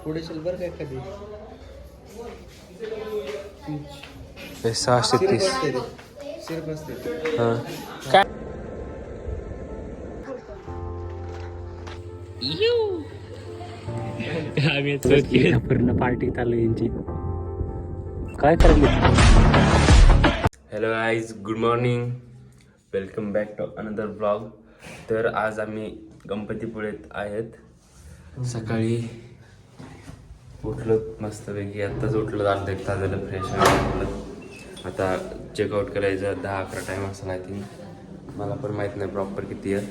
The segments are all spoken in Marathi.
पुढे चल बरं काय कधी 630 सिर्फ असते हां काय आम्ही पूर्ण पार्टी चालू यांची काय करायला. Hello guys, good morning, welcome back to another blog. तर आज आम्ही गणपतीपुळेत आहेत. सकाळी उठलो मस्तपैकी, आत्ताच उठलो, अर्धा एक तास झालं, फ्रेश उठलं. आता चेकआउट करायचं 10-11 टाईम असं. आय थिंक मला पण माहीत नाही प्रॉपर किती आहे,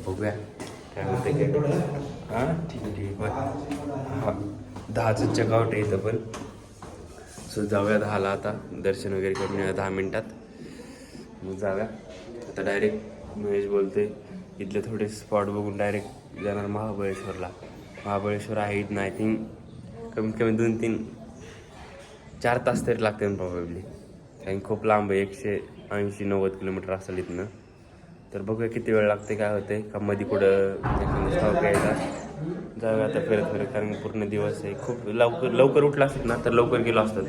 बघूया काय म्हणते की. हां ठीक आहे ठीक आहे. हां 10चं चेकआउट आहे इथं पण. सो जाऊया 10ला. आता दर्शन वगैरे करून येऊया 10 मिनटात, मग जाऊया. आता डायरेक्ट महेश बोलते इथले थोडे स्पॉट बघून डायरेक्ट जाणार महाबळेश्वरला. महाबळेश्वर आहे इथं आय थिंक कमीत कमी 2-3-4 तास तरी लागते प्रॉबेबली, कारण खूप लांब आहे. 180-90 किलोमीटर असेल इथनं. तर बघूया किती वेळ लागते, काय होते का मध्ये कुठं स्टॉप घ्यायचा. जाऊया आता फिरत फिरत, कारण पूर्ण दिवस आहे. खूप लवकर उठला असतात ना तर लवकर गेलो असतात.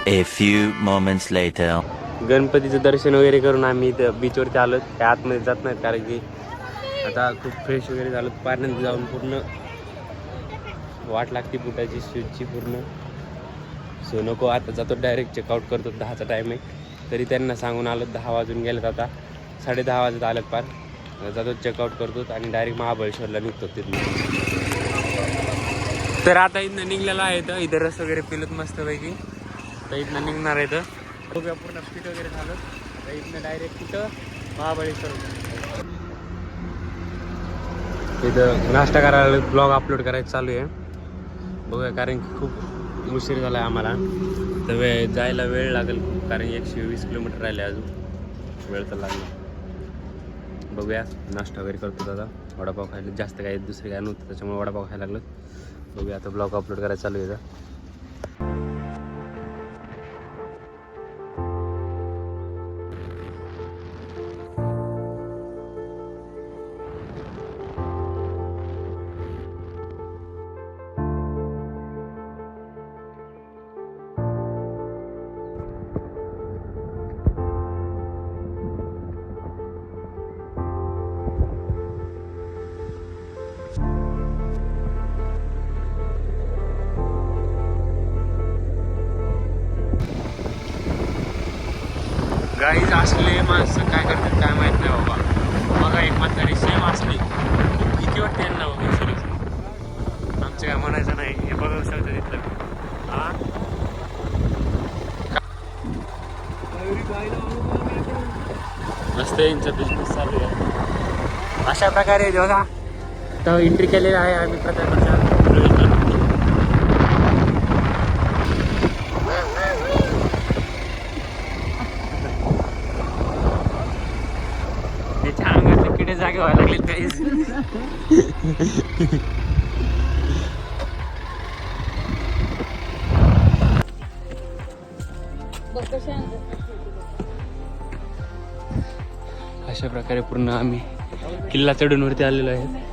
A few moments later. गणपतीचं दर्शन वगैरे करून आम्ही इथं बीचवरती आलो. त्या आतमध्ये जात नाहीत कारण की आता खूप फ्रेश वगैरे झालो. पाण्यात जाऊन पूर्ण वाट लागते बुटाची, शूजची पूर्ण. सो नको, आता जातो डायरेक्ट चेकआउट करतो. 10चा टाईम आहे तरी त्यांना सांगून आलो. 10 वाजून गेलेत, आता 10:30 वाजत आलेत पार. जातो चेकआउट करतो आणि डायरेक्ट महाबळेश्वरला निघतो तिथून. तर आता इथनं निघलेलं आहे. तर इथं रस वगैरे पिलत मस्तपैकी. तर इथनं निघणार आहे. तर बघूया पूर्ण फिट वगैरे झालं. तर इथनं डायरेक्ट तिथं महाबळेश्वर. इथं नाश्ता करायला ब्लॉग अपलोड करायचं चालू आहे. बघूया, कारण की खूप उशीर झाला आहे आम्हाला. तर जायला वेळ लागेल खूप, कारण 120 किलोमीटर राहिले अजून. वेळ तर लागला. बघूया, नाश्ता वगैरे करतो. दादा वडापाव खायला, जास्त काय दुसरे काय नव्हतं त्याच्यामुळे वडापाव खायला लागलो. बघूया, आता ब्लॉग अपलोड करायला चालू आहे. गाईज असले माणसं काय करतात काय माहित नाही बाबा. बघा, एक म्हातारी सेम असली, खूप भीती वाटते यांना बघा. सिरियस, आमचं काय म्हणायचं नाही. हे बघू शकतं तिथलं. हां मस्त यांचा बिझनेस चालू आहे. अशा प्रकारे बघा, तर एंट्री केलेली आहे आम्ही प्रत्येकाच्या प्रवेश. त्याच्या अंगातले किडे जागे व्हायला लागले काहीच. अशा प्रकारे पूर्ण आम्ही किल्ला चढून वरती आलेलो आहे.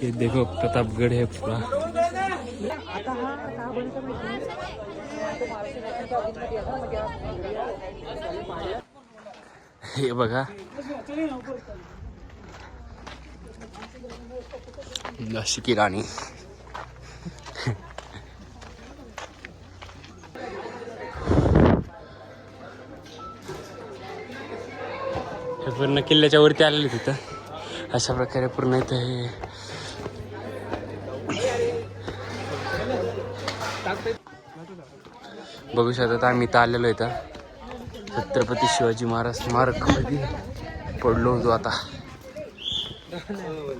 ये देखो, प्रतापगढ़ है पूरा. हे बघा, झाशी की राणी. हे पूर्ण किल्ल्याच्या वरती आलेले तिथं. अशा प्रकारे पूर्ण इथं हे बघू शकतात. आम्ही इथं आलेलो इथं छत्रपती शिवाजी महाराज स्मारक मध्ये पडलो होतो. आता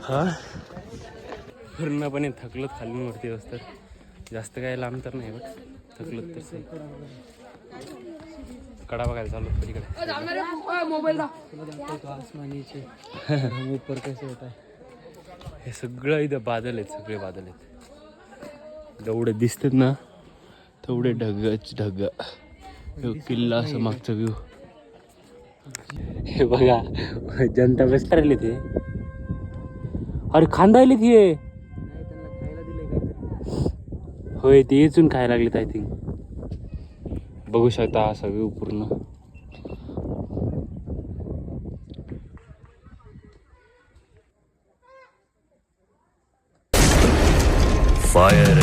हा पूर्णपणे थकलोत खालून वरती बसतात. जास्त काय लांब तर नाही, बट थकलोत तसं. कडा बघायला चालू तिकडे. आसमानीचे ऊपर कसं होत आहे. हे सगळं इथं बादल आहेत, सगळे बादल आहेत. जेवढे दिसतात ना तेवढे ढगच ढग. किल्ला असं मागचा व्ह्यू. हे बघा जनता बस करायला ते. अरे खांदायले ती नाही, त्यांना खायला दिलंय काहीतरी. होय, ते येचून खायला लागलेत आय थिंक. बघू शकता असा व्ह्यू पूर्ण. Fire.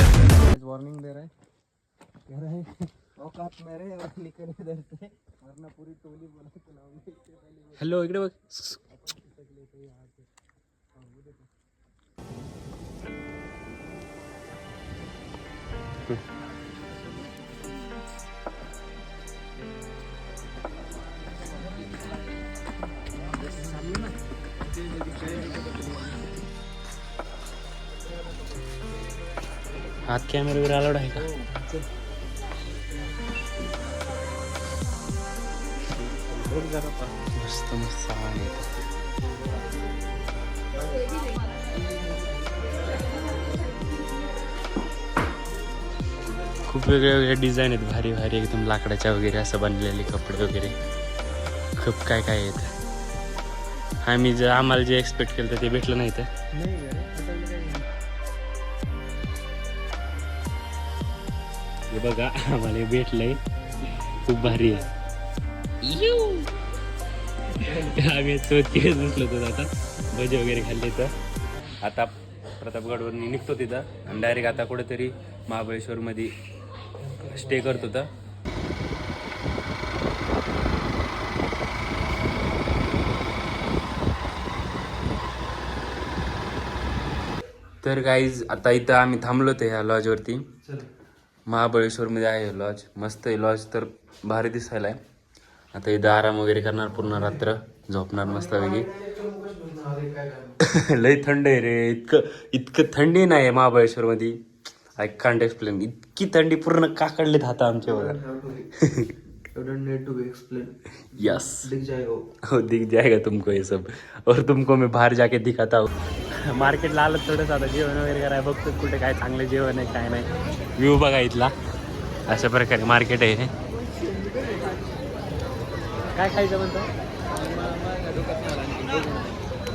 वार्निंग दे रहा है, कह रहे हैं औकात में रहे और निकल इधर से वरना पूरी टोली बोला के लाऊंगे. हॅलो, इकडे बघ. हात कॅमेरा वगैरे अलाउड आहे का? मस्त मस्त आहे. खूप वेगळे वेगळे डिझाईन आहेत, भारी भारी एकदम लाकडाच्या वगैरे असं बनलेले कपडे वगैरे खूप काय काय आहेत. आम्ही आम्हाला जे एक्सपेक्ट केलं ते भेटलं नाही तर. हे बघा आम्हाला हे भेटलंय, खूप भारी आहे. आम्ही तिकडेच बसलो होतो. आता भजे वगैरे खाल्ले तर आता प्रतापगडवर निघतो तिथं आणि डायरेक्ट आता कुठेतरी महाबळेश्वरमध्ये स्टे करतो. तर गाईज आता इथं आम्ही थांबलो होतो ह्या लॉजवरती. महाबळेश्वरमध्ये आहे लॉज, मस्त आहे लॉज, तर भारी दिसायला आहे. आता इथं आराम वगैरे करणार, पूर्ण रात्र झोपणार मस्त वेगळी. लई थंड आहे रे, इतकं थंडी नाही आहे महाबळेश्वरमध्ये. I can't explain. इतकी थंडी, पूर्ण काकडलेत हात आमच्या बघा. यस, हो दिख जाएगा तुमको ये सब, और तुमको मैं बाहर जाके दिखाता हूँ. मार्केटला आलं थोडंसं, आता जेवण वगैरे करायला बघतो कुठे काय चांगलं जेवण आहे काय नाही. व्ह्यू बघा इथला, अशा प्रकारे मार्केट आहे हे. काय खायचं म्हणतो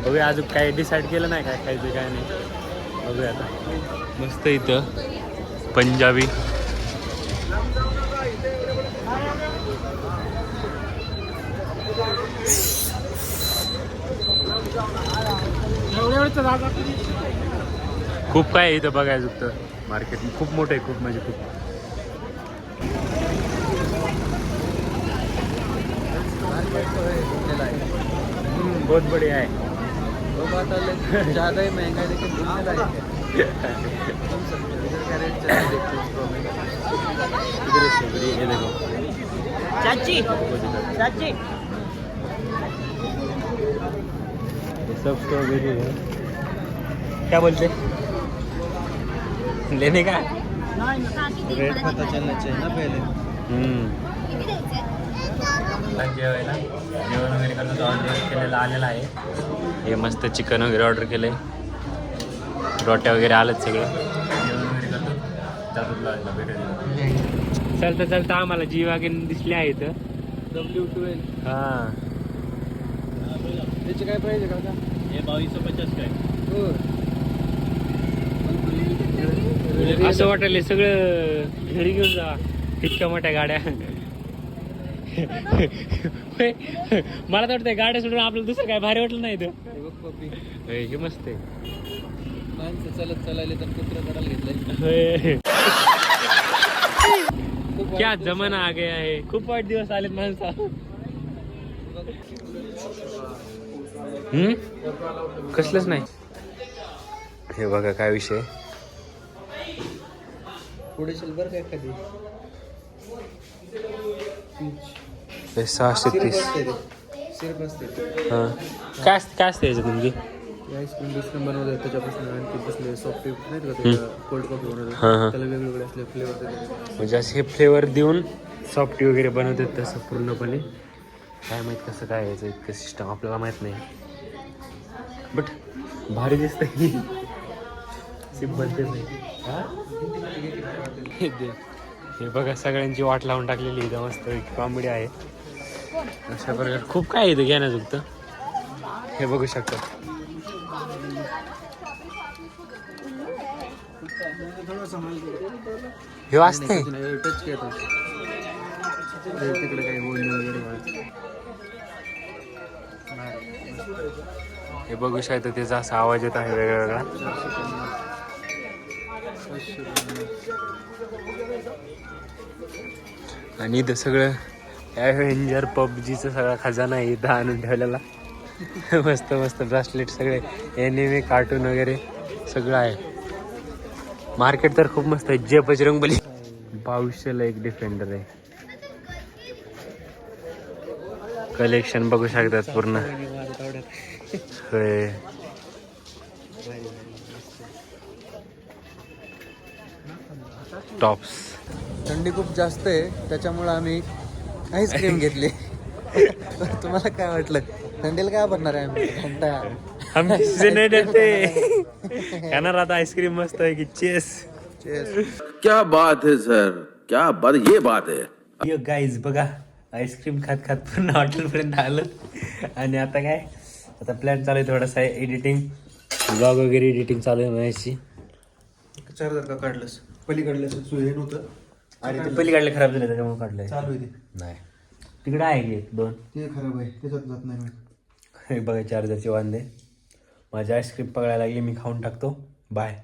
बघूया, अजून काय डिसाईड केलं नाही काय खायचं काय नाही. बघूया आता. मस्त इथं पंजाबी खूप काय इथं बघायचं होतं. मार्केट खूप मोठं आहे, खूप म्हणजे खूप. बहुत बढ़िया है. वो बात अलग, ज़्यादा ही महंगा है लेकिन घूमने लायक है. ये देखो चाची चाची सब स्ट्रॉबेरी है. क्या बोलते लेने का? रेट पता चलना चाहिए ना पहले. जेवायला जेवण वगैरे करतो, ऑर्डर केलेलं आलेलं आहे. हे मस्त चिकन वगैरे ऑर्डर केलं आहे, रोट्या वगैरे आलेत सगळं. जेवण वगैरे करतो, जातो भेटून. चलता चलता आम्हाला जी वॅगन दिसली आहे इथं, W12. हां. त्याची काय प्राईस आहे का? हे 2250 काय. हो, असं वाटायला सगळं घरी घेऊन जा, इतक्या मोठ्या गाड्या. मला तर वाटतंय गाड्या सोडून आपल्याला दुसरं काय भारी वाटलं नाही इथं. हे मस्त आहे. माणसं चलत चालले तर कुत्रा चढायला घेतलंय. क्या जमाना आ गया है. खूप वाईट दिवस आलेत माणसा. कसलंच नाही. हे बघा काय विषय. पुढे सिल्वर काय कधी 630. सिर्फ असते. हां, काय असते याच्यात तुमची? आईस्क्रीम बिस्क्रीम बनवतात त्याच्यापासून, आणखी बसले सॉफ्ट नाहीत का, त्याच्या कोल्ड कॉफी बनवतात, हां हां. त्याला वेगवेगळे असले फ्लेवर. म्हणजे असे हे फ्लेवर देऊन सॉफ्टी वगैरे बनवतात तसं पूर्णपणे. काय माहीत कसं काय यायचं इतकं सिस्टम आपल्याला माहीत नाही, बट भारी दिसतं की सिम्पल ते नाही. हे बघा सगळ्यांची वाट लावून टाकलेली इथं मस्त कॉमेडी आहे. अशा प्रकारे खूप काय आहे इथं घेण्याजोगतं. हे बघू शकता. हे वाचते टच केलं तिकडे काही बोलणं वगैरे. हे बघू शकता त्याचा असा आवाज येत आहे वेगळा वेगळा. आणि इथं सगळं ॲव्हेंजर पबजीचं सगळा खजाना आहे इथं आणून ठेवलेला. मस्त मस्त ब्रासलेट सगळे एनिमे कार्टून वगैरे सगळं आहे. मार्केट तर खूप मस्त आहे. जय बजरंगबली 2200ला एक डिफेंडर आहे. कलेक्शन बघू शकतात पूर्ण. होय टॉप्स. थंडी खूप जास्त आहे त्याच्यामुळे आम्ही आईस्क्रीम घेतली. तुम्हाला काय वाटलं थंडीला काय बनणार आहे आम्ही? थंडा खाणार आता आईस्क्रीम मस्त आहे की. चेस क्या बात है सर, क्या बात, ये बात है. यो गाईज बघा आईस्क्रीम खात खात पूर्ण हॉटेलपर्यंत आलं. आणि आता काय आता प्लॅन चालू आहे थोडासा एडिटिंग ब्लॉग वगैरे एडिटिंग चालू आहे माझी. चार्जर का काढलंस? पलीकडलं सुहे नव्हतं आणि ते पलीकडले खराब झाले त्याच्यामुळे काढलंय. चालू आहे ते. नाही तिकडे आहे की 2 ते खराब आहे त्याच्यात जात नाही मी. हे बघा चार्जरचे वांदे. माझी आईस्क्रीम पकडायला लागली. मी खाऊन टाकतो. बाय.